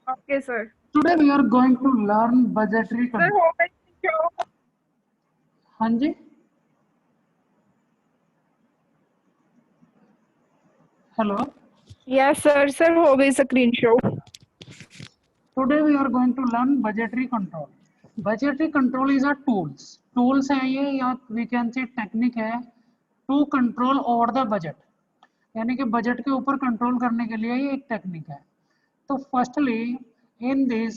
Okay, sir. Today we are going to learn budgetary Sir, control. हो गई show? हाँ जी, hello. Yes, sir. Sir, हो गई screen show. Today we are going to learn budgetary control. Budgetary control is a tools. Tools है ये, या we can say technique है to control over the budget. यानी कि बजट के ऊपर कंट्रोल करने के लिए ये एक टेक्निक है. तो firstly in this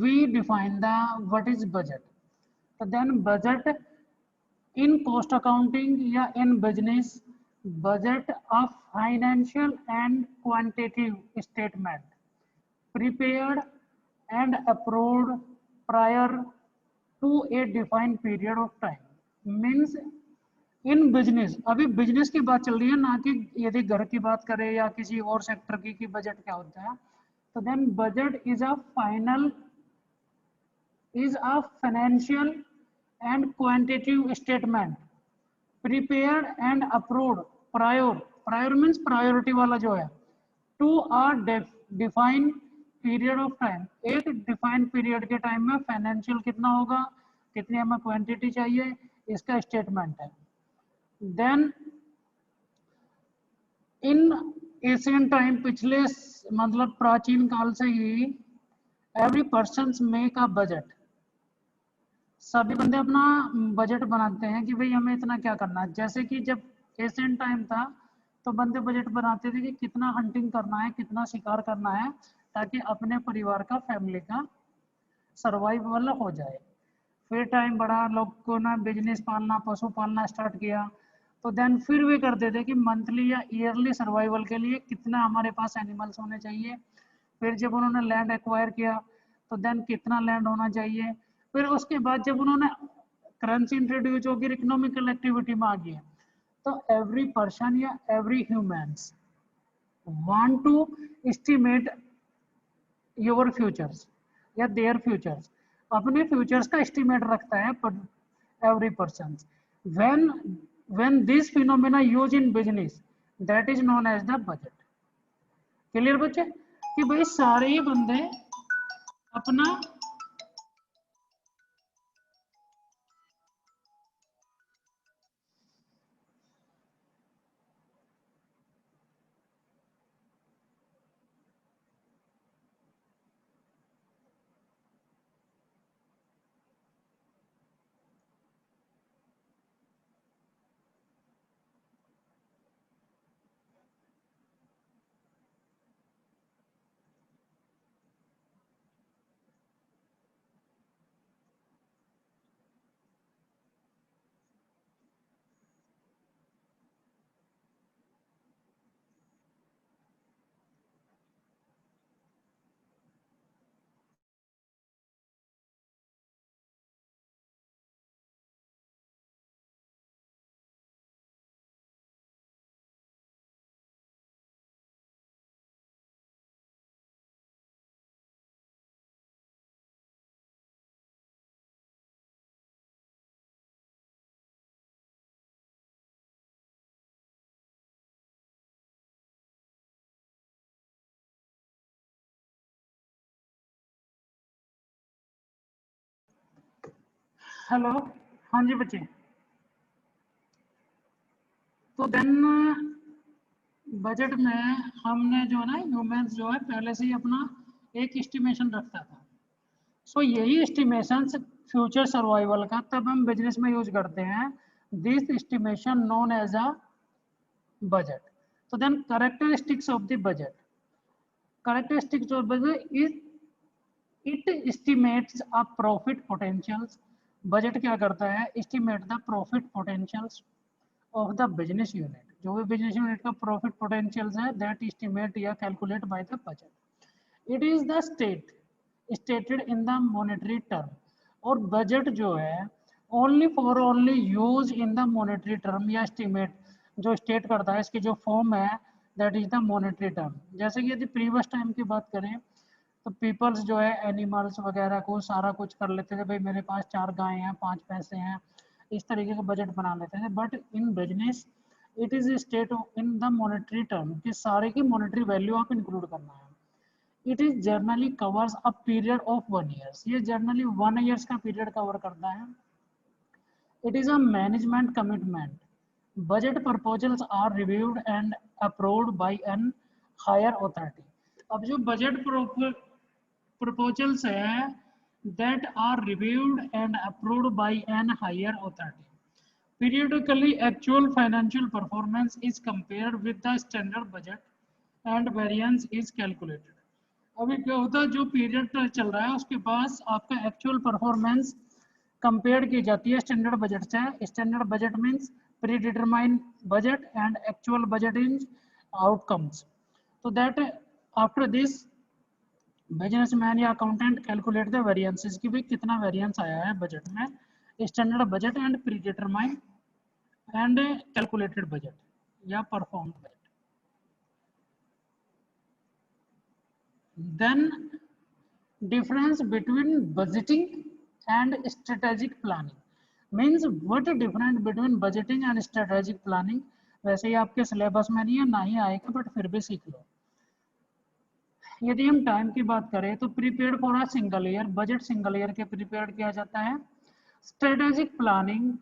we define the what is budget. तो then budget in cost accounting या in business, budget of financial and quantitative statement prepared and approved prior to a defined period of time. Means in business, अभी business की बात चल रही है ना कि यदि घर की बात करें या किसी और सेक्टर की कि बजट क्या होता है. तो then budget is a financial and quantitative statement prepared and approved prior means priority वाला जो है to a defined period of time. एक defined period के टाइम में फाइनेंशियल कितना होगा, कितनी हमें क्वांटिटी चाहिए, इसका स्टेटमेंट है. देन इन एशियन टाइम, पिछले मतलब प्राचीन काल से ही every person make a budget. सभी बंदे अपना बजट बनाते हैं कि भाई हमें इतना क्या करना है. जैसे कि जब एशियन टाइम था तो बंदे बजट बनाते थे कि कितना हंटिंग करना है, कितना शिकार करना है, ताकि अपने परिवार का, फैमिली का सर्वाइवल हो जाए. फिर टाइम बढ़ा, लोगों ने बिजनेस पालना, पशु पालना स्टार्ट किया. तो देन फिर भी करते थे कि मंथली या ईयरली सर्वाइवल के लिए कितना हमारे पास एनिमल्स होने चाहिए. फिर जब उन्होंने लैंड एक्वायर किया तो देन कितना लैंड होना चाहिए. फिर उसके बाद जब उन्होंने करेंसी इंट्रोड्यूस होकर इकोनॉमिकल एक्टिविटी में आ गया, तो एवरी पर्सन या every humans want to estimate your futures या देयर फ्यूचर्स. अपने फ्यूचर्स का एस्टिमेट रखता है every person. When when this phenomena use in business, that is known as the budget. Clear बच्चे कि भाई सारे ही बंदे अपना हेलो. हाँ जी बच्चे. तो देन बजट में हमने जो है ना ह्यूमंस जो है पहले से ही अपना एक एस्टिमेशन रखता था. सो यही एस्टिमेशन फ्यूचर सर्वाइवल का तब हम बिजनेस में यूज करते हैं. This estimation known as a budget. तो then characteristics of the budget. Characteristics of budget is it estimates a profit potentials. Budget क्या करता है, estimate the profit potentials of the business unit. जो भी business unit का profit potentials है, that estimate या calculate by the budget. It is the stated in the monetary term. और budget जो है only use in the monetary term या estimate जो स्टेट करता है, इसकी जो फॉर्म है that is the monetary term. जैसे कि यदि प्रीवियस टाइम की बात करें तो पीपल्स जो है एनिमल्स वगैरह को सारा कुछ कर लेते थे. भाई मेरे पास 4 गाय हैं, 5 पैसे हैं, इस तरीके का बजट बना लेते थे. But in business it is state in the monetary term कि सारे की मॉनेटरी वैल्यू आप इंक्लूड करना है. It is generally covers a period of 1 year, ये जनरली 1 year का पीरियड कवर करता है. It is a management commitment. Budget proposals are reviewed and approved by an higher authority. अब जो बजट proposals है that are reviewed and approved by an higher authority. Periodically, actual financial performance is compared with the standard budget and variance is calculated. अभी क्या होता है, जो period चल रहा है उसके पास आपका एक्चुअल परफॉर्मेंस कंपेयर की जाती है स्टैंडर्ड बजट से. Standard budget means pre determine budget and actual budget in outcomes. तो दैट आफ्टर दिस बिजनेसमैन या अकाउंटेंट कैलकुलेट द वेरिएंसेस कि भाई कितना वेरिएंस आया है बजट में, standard budget and pre determine and calculated budget या performed budget. Then difference between budgeting and strategic planning means what difference between budgeting and strategic planning. वैसे ही आपके syllabus में नहीं है, ना ही आएगा, बट फिर भी सीख लो. यदि हम टाइम की बात करें तो prepaid for a single year, budget single year के प्रीपेड किया जाता है. Strategic planning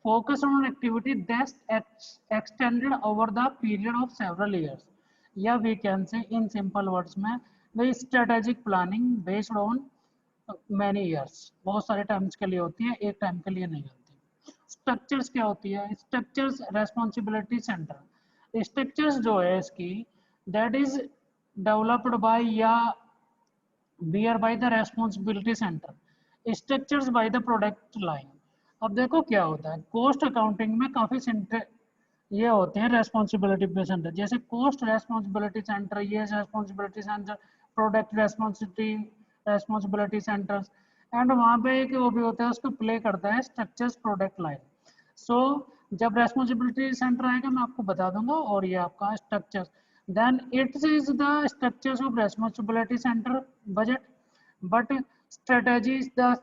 focus on activity that extended over the period of several years, या we can say in simple words में वही strategic planning based on many years, बहुत सारे times के लिए होती है, एक टाइम के लिए नहीं होती. स्ट्रक्चर्स क्या होती है? Structures responsibility centre. स्ट्रक्चर्स जो है इसकी दैट इज डेवलप्ड बाय या bear by the responsibility centre, structures by the product line. अब देखो क्या होता है, कॉस्ट अकाउंटिंग में काफी सेंटर ये होते हैं रेस्पॉन्सिबिलिटी पे सेंटर, जैसे कॉस्ट रेस्पॉन्सिबिलिटी सेंटर, ये responsibility centre, product responsibility centres, and वहाँ पे एक वो भी होता है उसको प्ले करता है स्ट्रक्चर्स प्रोडक्ट लाइन. सो जब रेस्पॉन्सिबिलिटी सेंटर आएगा मैं आपको बता दूंगा, और ये आपका structure. Then it is the structures of responsibility centre budget, but strategy is the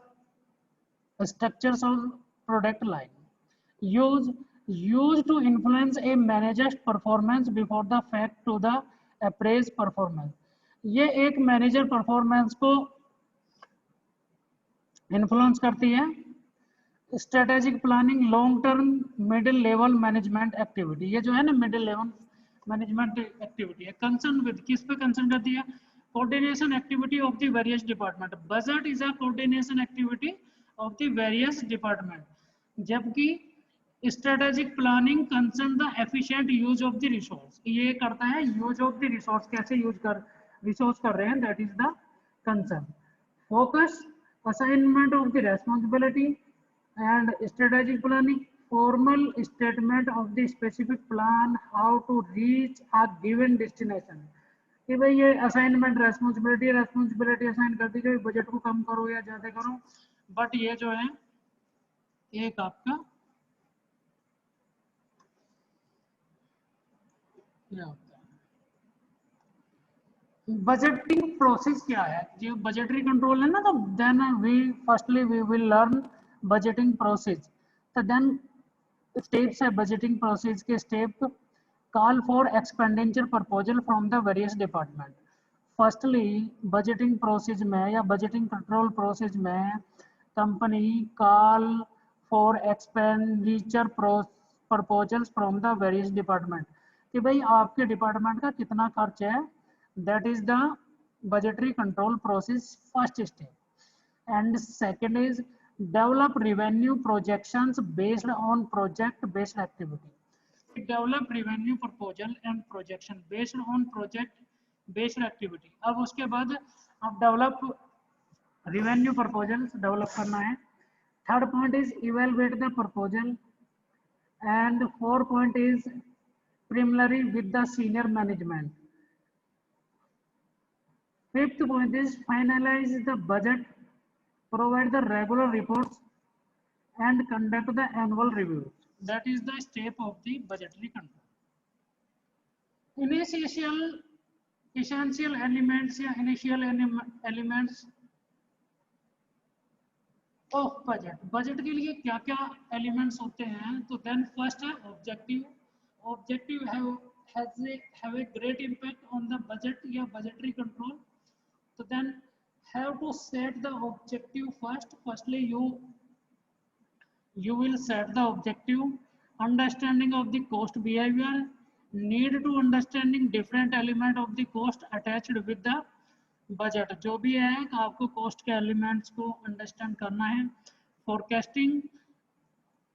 structures of product line used to influence a manager's performance before the fact to the appraised performance. ये एक manager performance को influence करती है. Strategic planning long term middle level management activity, ये जो है ना middle level management activity है. कंसर्न विद किस पे कंसर्न करती है? Coordination activity of the various department. Budget is a coordination activity of the various department, जबकि strategic planning concern the efficient use of the resource, ये करता है use of the resource, कैसे resource कर रहे हैं, that is the concern. Focus assignment of the responsibility and strategic planning formal statement of the specific plan how to reach a given destination. कि भाई ये असाइनमेंट रेस्पॉन्सिबिलिटी असाइन कर दी कि budget को कम करो या ज्यादा करो, बट ये जो है एक आपका क्या होता है बजटिंग प्रोसेस. क्या है जो बजटरी कंट्रोल है ना, तो then we firstly we will learn budgeting process. तो देन स्टेप्स है बजटिंग प्रोसेस के step. Call for expenditure proposal from the various department. Firstly budgeting process में या बजटिंग कंट्रोल प्रोसेस में company call for expenditure proposals from the various department, कि भाई आपके department का कितना खर्च है, that is the budgetary control process first step. And second is develop revenue projections based on project based activity. Develop revenue proposal and projection based on project based activity. अब उसके बाद अब develop revenue proposals develop करना है. Third point is evaluate the proposal, and fourth point is preliminary with the senior management. Fifth point is finalize the budget, provide the regular reports, and conduct the annual reviews. That is the step of the budgetary control. Essential elements या initial elements of budget. Budget के लिए क्या क्या elements होते हैं? तो then first है objective. Objective have a great impact on the budget या budgetary control. So then have to set the objective first. Firstly, you will set the objective, understanding of the cost behavior, need to understanding different element of the cost attached with the budget. जो भी है आपको cost के elements को understand करना है. Forecasting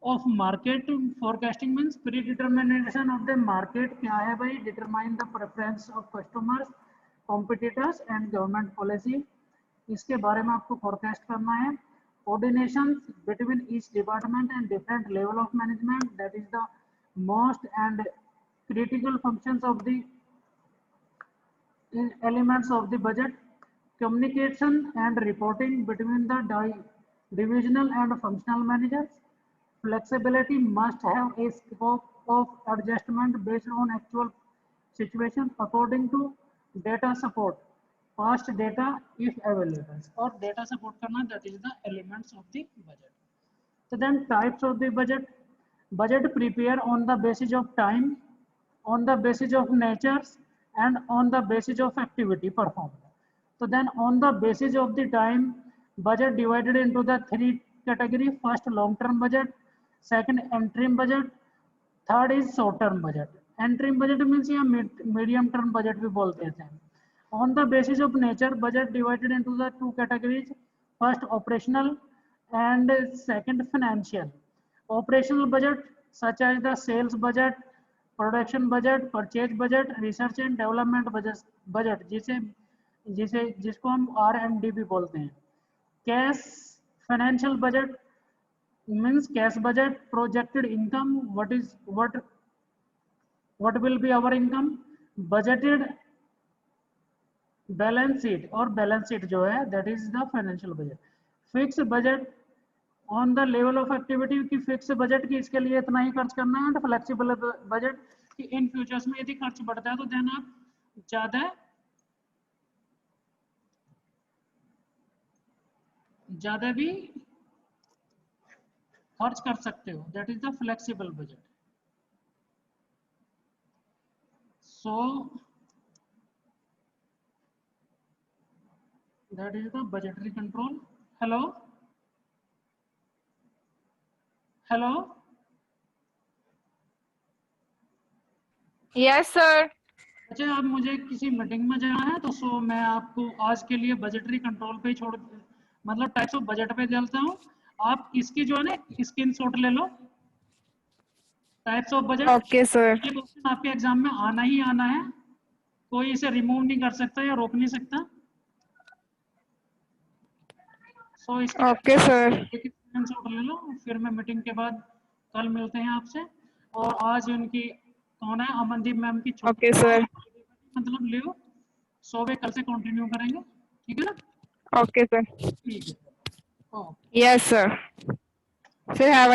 of market. Forecasting means pre determination of the market. क्या है भाई? Determine the preference of customers, competitors and government policy. इसके बारे में आपको फोरकास्ट करना है. Coordination between each department and different level of management, that is the most and critical functions of the elements of the budget. Communication and reporting between the divisional and functional managers. Flexibility must have a scope of adjustment based on actual situation according to data support, past data if available. और data support करना, that is the elements of the budget. So then types of the budget. Budget prepare on the basis of time, on the basis of natures and on the basis of activity performed. So then on the basis of the time, budget divided into the three category. First long term budget, second interim budget, third is short term budget. Interim budget means या medium term budget भी बोलते हैं. On the basis of nature, budget divided into the two categories. First operational and second financial. Operational budget such as the sales budget, production budget, purchase budget, research and development budget जिसको हम R&D भी बोलते हैं. Cash financial budget means cash budget, projected income, what will be our income, budgeted balance sheet, और balance sheet जो है that is the financial budget. Fix budget on the level of activity की fix budget की इसके लिए इतना ही खर्च करना है. एंड फ्लेक्सिबल बजट कि इन फ्यूचर्स में यदि खर्च बढ़ता है तो देन आप ज्यादा भी खर्च कर सकते हो. That is the flexible budget. So that is the budgetary control. Hello hello. Yes, sir. अच्छा, अब मुझे किसी मीटिंग में जाना है तो सो मैं आपको आज के लिए बजटरी कंट्रोल पे छोड़, मतलब टाइप्स ऑफ बजट पे देता हूँ. आप इसकी जो है ना स्क्रीनशॉट ले लो. Types of budget. Okay, sir. ये क्वेश्चन आपके एग्जाम में आना ही आना है. कोई इसे रिमूव नहीं कर सकता या रोक नहीं सकता. सो इसकी Okay, sir. स्क्रीनशॉट ले लो. फिर मैं मीटिंग के बाद कल मिलते हैं आपसे. और आज उनकी कौन है, अमनदीप मैम की छुट्टी. Okay, sir. मतलब लियो. सो वे कल से कंटिन्यू करेंगे. ठीक है ना? Okay, sir. ठीक है. Yes, sir. Sir, have a